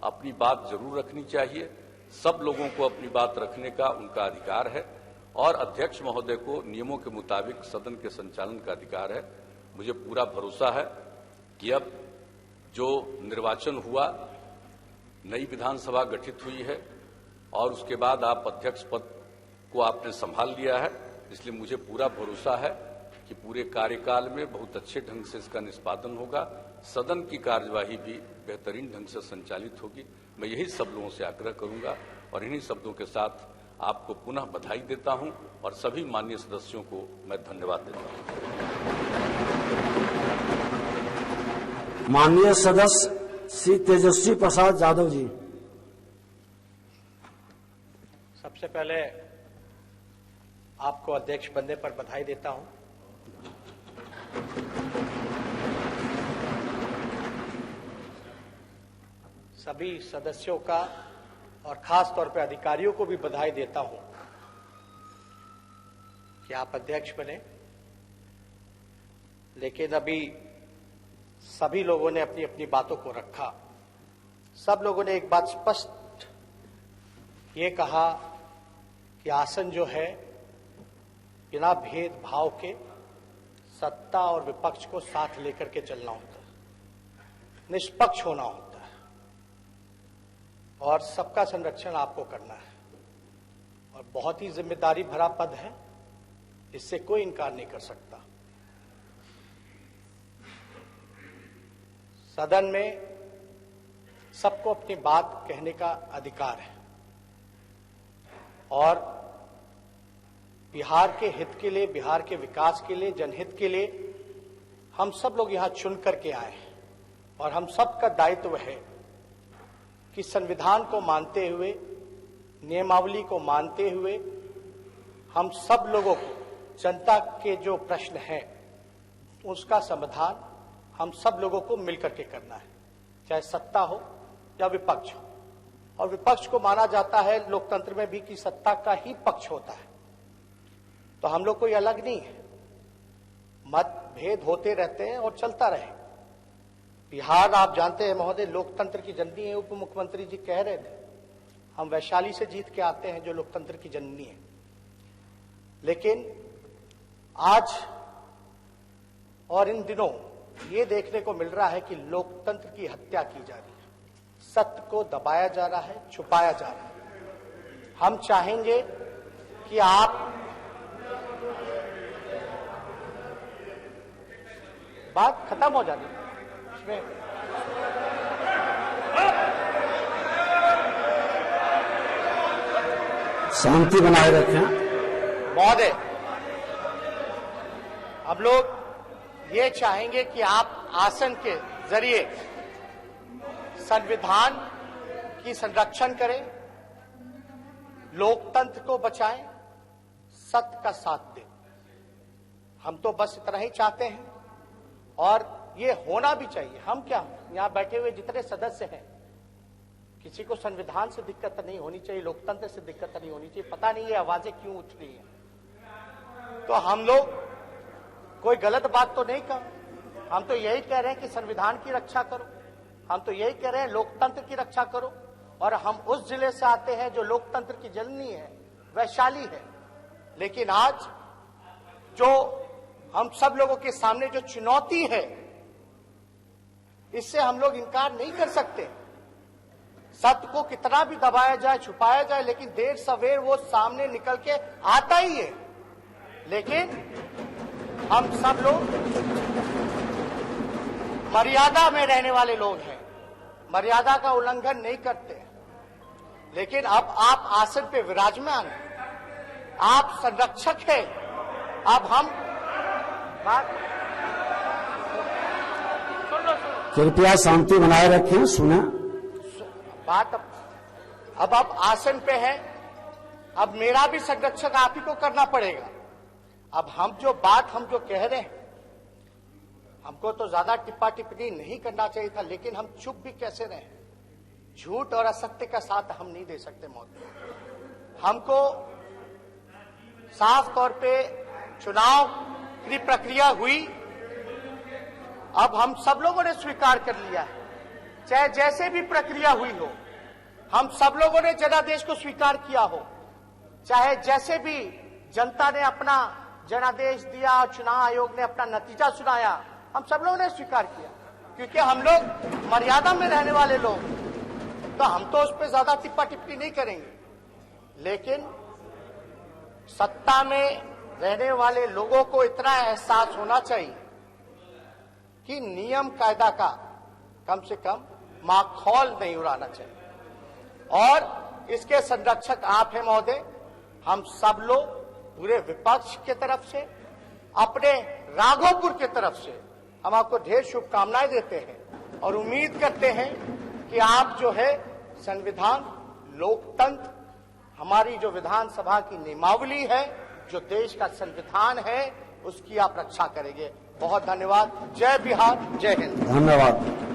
अपनी बात जरूर रखनी चाहिए। सब लोगों को अपनी बात रखने का उनका अधिकार है और अध्यक्ष महोदय को नियमों के मुताबिक सदन के संचालन का अधिकार है। मुझे पूरा भरोसा है कि अब जो निर्वाचन हुआ, नई विधानसभा गठित हुई है और उसके बाद आप अध्यक्ष पद को आपने संभाल लिया है, इसलिए मुझे पूरा भरोसा है कि पूरे कार्यकाल में बहुत अच्छे ढंग से इसका निष्पादन होगा, सदन की कार्यवाही भी बेहतरीन ढंग से संचालित होगी। मैं यही सब लोगों से आग्रह करूंगा और इन्हीं शब्दों के साथ आपको पुनः बधाई देता हूं और सभी माननीय सदस्यों को मैं धन्यवाद देता हूं। माननीय सदस्य श्री तेजस्वी प्रसाद यादव जी। सबसे पहले आपको अध्यक्ष बनने पर बधाई देता हूं। सभी सदस्यों का और खास तौर पर अधिकारियों को भी बधाई देता हूं कि आप अध्यक्ष बने। लेकिन अभी सभी लोगों ने अपनी अपनी बातों को रखा। सब लोगों ने एक बात स्पष्ट ये कहा कि आसन जो है बिना भेदभाव के सत्ता और विपक्ष को साथ लेकर के चलना होता है, निष्पक्ष होना होता है और सबका संरक्षण आपको करना है और बहुत ही जिम्मेदारी भरा पद है, इससे कोई इनकार नहीं कर सकता। सदन में सबको अपनी बात कहने का अधिकार है और बिहार के हित के लिए, बिहार के विकास के लिए, जनहित के लिए हम सब लोग यहां चुन करके आए हैं और हम सबका दायित्व है कि संविधान को मानते हुए, नियमावली को मानते हुए हम सब लोगों को जनता के जो प्रश्न हैं उसका समाधान हम सब लोगों को मिलकर के करना है, चाहे सत्ता हो या विपक्ष हो। और विपक्ष को माना जाता है लोकतंत्र में भी कि सत्ता का ही पक्ष होता है, तो हम लोग कोई अलग नहीं है। मतभेद होते रहते हैं और चलता रहे। बिहार आप जानते हैं महोदय लोकतंत्र की जननी है। उप मुख्यमंत्री जी कह रहे थे हम वैशाली से जीत के आते हैं जो लोकतंत्र की जननी है। लेकिन आज और इन दिनों ये देखने को मिल रहा है कि लोकतंत्र की हत्या की जा रही है, सत्य को दबाया जा रहा है, छुपाया जा रहा है। हम चाहेंगे कि आप बात खत्म हो जाती इसमें शांति बनाए रखें। महोदय, हम लोग ये चाहेंगे कि आप आसन के जरिए संविधान की संरक्षण करें, लोकतंत्र को बचाएं, सत्य का साथ दें। हम तो बस इतना ही चाहते हैं और ये होना भी चाहिए। हम क्या, यहां बैठे हुए जितने सदस्य हैं, किसी को संविधान से दिक्कत नहीं होनी चाहिए, लोकतंत्र से दिक्कत नहीं होनी चाहिए। पता नहीं ये आवाजें क्यों उठ रही हैं। तो हम लोग कोई गलत बात तो नहीं कर, हम तो यही कह रहे हैं कि संविधान की रक्षा करो, हम तो यही कह रहे हैं लोकतंत्र की रक्षा करो। और हम उस जिले से आते हैं जो लोकतंत्र की जननी है, वैशाली है। लेकिन आज जो हम सब लोगों के सामने जो चुनौती है, इससे हम लोग इनकार नहीं कर सकते। सत्य को कितना भी दबाया जाए, छुपाया जाए, लेकिन देर सवेर वो सामने निकल के आता ही है। लेकिन हम सब लोग मर्यादा में रहने वाले लोग हैं, मर्यादा का उल्लंघन नहीं करते। लेकिन अब आप आसन पे विराजमान हैं, आप संरक्षक हैं। अब हम कृपया शांति बनाए रखें, सुने बात। अब आप आसन पे हैं, अब मेरा भी संरक्षक आप ही को करना पड़ेगा। अब हम जो कह रहे हैं, हमको तो ज्यादा टिप्पा टिप्पणी नहीं करना चाहिए था, लेकिन हम चुप भी कैसे रहे। झूठ और असत्य का साथ हम नहीं दे सकते महोदय। हमको साफ तौर पे चुनाव की प्रक्रिया हुई, अब हम सब लोगों ने स्वीकार कर लिया है, चाहे जैसे भी प्रक्रिया हुई हो, हम सब लोगों ने जनादेश को स्वीकार किया हो, चाहे जैसे भी जनता ने अपना जनादेश दिया, चुनाव आयोग ने अपना नतीजा सुनाया, हम सब लोगों ने स्वीकार किया, क्योंकि हम लोग मर्यादा में रहने वाले लोग, तो हम तो उस पर ज्यादा टिप्पा टिप्पणी नहीं करेंगे। लेकिन सत्ता में रहने वाले लोगों को इतना एहसास होना चाहिए कि नियम कायदा का कम से कम माखौल नहीं उड़ाना चाहिए। और इसके संरक्षक आप हैं महोदय। हम सब लोग पूरे विपक्ष के तरफ से, अपने राघोपुर के तरफ से हम आपको ढेर शुभकामनाएं देते हैं और उम्मीद करते हैं कि आप जो है संविधान, लोकतंत्र, हमारी जो विधानसभा की नियमावली है, जो देश का संविधान है, उसकी आप रक्षा करेंगे। बहुत धन्यवाद। जय बिहार, जय हिंद। धन्यवाद।